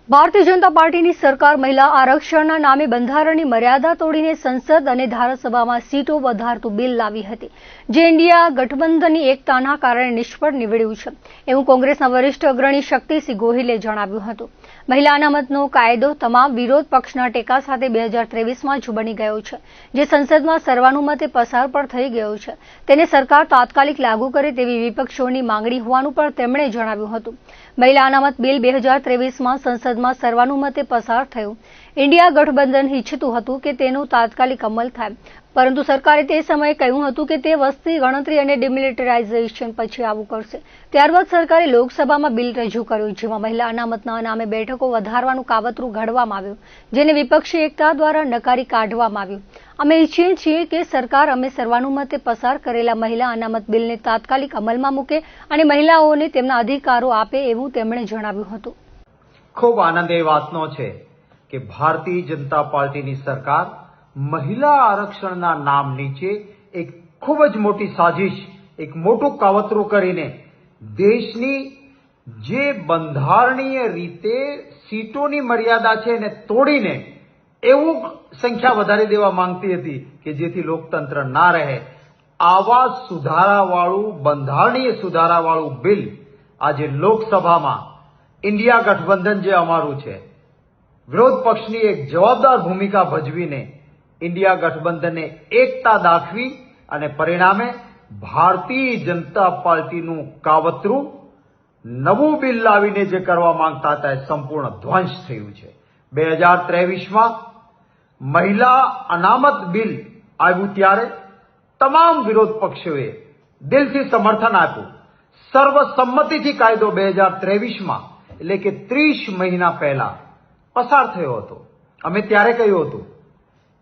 ભારતીય જનતા પાર્ટીની સરકાર મહિલા આરક્ષણના નામે બંધારણની મર્યાદા તોડીને સંસદ અને ધારાસભામાં સીટો વધારતું બિલ લાવી હતી, જે ઇન્ડિયા ગઠબંધનની એકતાના કારણે નિષ્ફળ નીવડ્યું છે, એવું કોંગ્રેસના વરિષ્ઠ અગ્રણી શક્તિસિંહ ગોહિલે જણાવ્યું હતું. મહિલા અનામતનો કાયદો તમામ વિરોધ પક્ષના ટેકા સાથે 2023માં જ બની ગયો છે, જે સંસદમાં સર્વાનુમતે પસાર પણ થઈ ગયો છે. તેને સરકાર તાત્કાલિક લાગુ કરે તેવી વિપક્ષોની માંગણી હોવાનું પણ તેમણે જણાવ્યું હતું. મહિલા અનામત બિલ 2023માં સંસદમાં સર્વાનુમતે પસાર થયું. ઇન્ડિયા ગઠબંધન ઈચ્છતું હતું કે તેનો તાત્કાલિક અમલ થાય, પરંતુ સરકારે તે સમયે કહ્યું હતું કે તે વસ્તી ગણતરી અને ડિમિલિટરાઇઝેશન પછી આવું કરશે. ત્યારબાદ સરકારે લોકસભામાં બિલ રજૂ કર્યું, જેમાં મહિલા અનામતના નામે બેઠકો વધારવાનું કાવતરું ઘડવામાં આવ્યું, જેને વિપક્ષી એકતા દ્વારા નકારી કાઢવામાં આવ્યું. અમે ઈચ્છીએ છીએ કે સરકાર અમે સર્વાનુમતે પસાર કરેલા મહિલા અનામત બિલને તાત્કાલિક અમલમાં મૂકે અને મહિલાઓને તેમના અધિકારો આપે, એવું તેમણે જણાવ્યું હતું. ખૂબ આનંદ એ વાતનો છે કે ભારતીય જનતા પાર્ટીની સરકાર મહિલા આરક્ષણના નામ નીચે એક ખૂબ જ મોટી સાજિશ, એક મોટું કાવતરું કરીને દેશની જે બંધારણીય રીતે સીટોની મર્યાદા છે એને તોડીને એવું સંખ્યા વધારી દેવા માંગતી હતી કે જેથી લોકતંત્ર ના રહે. આવા સુધારાવાળું, બંધારણીય સુધારાવાળું બિલ આજે લોકસભામાં ઇન્ડિયા ગઠબંધન જે અમારું છે, વિરોધ પક્ષની એક જવાબદાર ભૂમિકા ભજવીને ઇન્ડિયા ગઠબંધને એકતા દાખવી અને પરિણામે ભારતીય જનતા પાર્ટીનું કાવતરું નવું બિલ લાવીને જે કરવા માંગતા હતા એ સંપૂર્ણ ધ્વંસ થયું છે. 2023માં મહિલા અનામત બિલ આવ્યું ત્યારે તમામ વિરોધ પક્ષોએ દિલથી સમર્થન આપ્યું. સર્વસંમતિથી કાયદો 2023માં એટલે કે 30 મહિના પહેલા પસાર થયો હતો. અમે ત્યારે કહ્યું હતું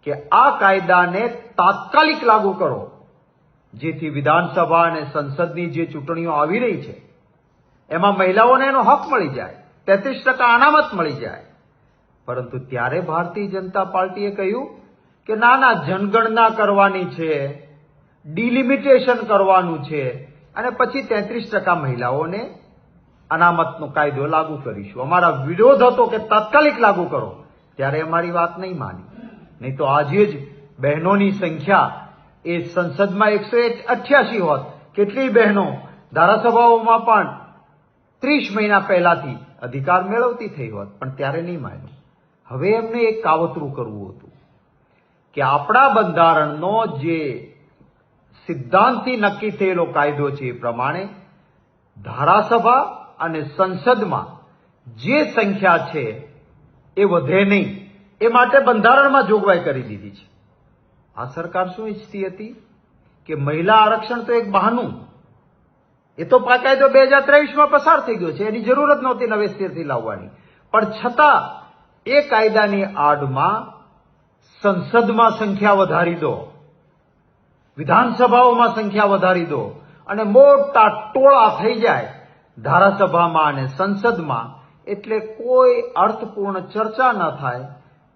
કે આ કાયદાને તાત્કાલિક લાગુ કરો, જેથી વિધાનસભા અને સંસદની જે ચૂંટણીઓ આવી રહી છે એમાં મહિલાઓને એનો હક મળી જાય, 33% અનામત મળી જાય. પરંતુ ત્યારે ભારતીય જનતા પાર્ટીએ કહ્યું કે ના, જનગણના કરવાની છે, ડિલિમિટેશન કરવાનું છે અને પછી 33% મહિલાઓને અનામતનો કાયદો લાગુ કરીશું. અમારા વિરોધ હતો કે તાત્કાલિક લાગુ કરો, ત્યારે અમારી વાત નહીં માની. નહીં તો આજે જ બહેનોની સંખ્યા એ સંસદમાં 188 હોત. કેટલી બહેનો ધારાસભાઓમાં પણ 30 મહિના પહેલાથી અધિકાર મેળવતી થઈ હોત, પણ ત્યારે નહીં માન્યું. હવે એમને એક કાવતરું કરવું હતું કે આપણા બંધારણનો જે સિદ્ધાંતથી નક્કી થયેલો કાયદો છે એ પ્રમાણે ધારાસભા અને સંસદમાં જે સંખ્યા છે એ વધે નહીં, એ માટે બંધારણમાં જોગવાઈ કરી દીધી છે. આ સરકાર શું ઈચ્છતી હતી કે મહિલા આરક્ષણ તો એક બહાનું, એ તો કાયદો 2023માં પસાર થઈ ગયો છે, એની જરૂર જ નહોતી નવેસરથી લાવવાની. પણ છતાં એ કાયદાની આડમાં સંસદમાં સંખ્યા વધારી દો, વિધાનસભાઓમાં સંખ્યા વધારી દો અને મોટા ટોળા થઈ જાય ધારાસભામાં અને સંસદમાં, એટલે કોઈ અર્થપૂર્ણ ચર્ચા ન થાય.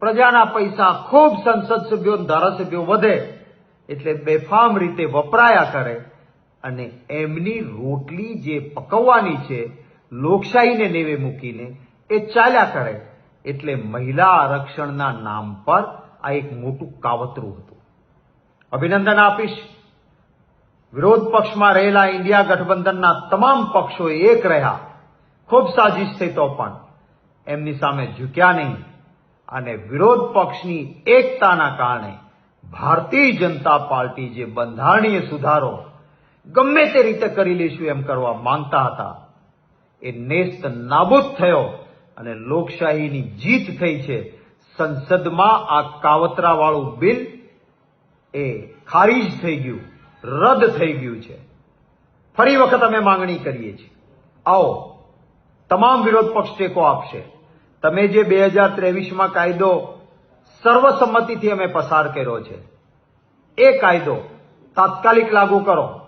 પ્રજાના પૈસા ખૂબ સંસદ સભ્યો, ધારાસભ્યો વધે એટલે બેફામ રીતે વપરાયા કરે અને એમની રોટલી જે પકવવાની છે લોકશાહીને નેવે મૂકીને એ ચાલ્યા કરે. એટલે મહિલા આરક્ષણના નામ પર આ એક મોટું કાવતરું હતું. અભિનંદન આપીશ વિરોધ પક્ષમાં રહેલા ઇન્ડિયા ગઠબંધનના તમામ પક્ષો એક રહ્યા. ખૂબ સાજિશ થઈ તો પણ એમની સામે ઝૂક્યા નહીં અને વિરોધ પક્ષની એકતાના કારણે ભારતીય જનતા પાર્ટી જે બંધારણીય સુધારો ગમે તે રીતે કરી લઈશું એમ કરવા માંગતા હતા એ નેસ્ત નાબૂદ થયો અને લોકશાહીની જીત થઈ છે. સંસદમાં આ કાવતરાવાળું બિલ એ ખારીજ થઈ ગયું, રદ થઈ ગયું છે. ફરી વખત અમે માંગણી કરીએ છીએ, આવો તમામ વિરોધ પક્ષ ટેકો આપશે. તમે જે 2023માં કાયદો સર્વસંમતિથી અમે પસાર કર્યો છે એ કાયદો તાત્કાલિક લાગુ કરો.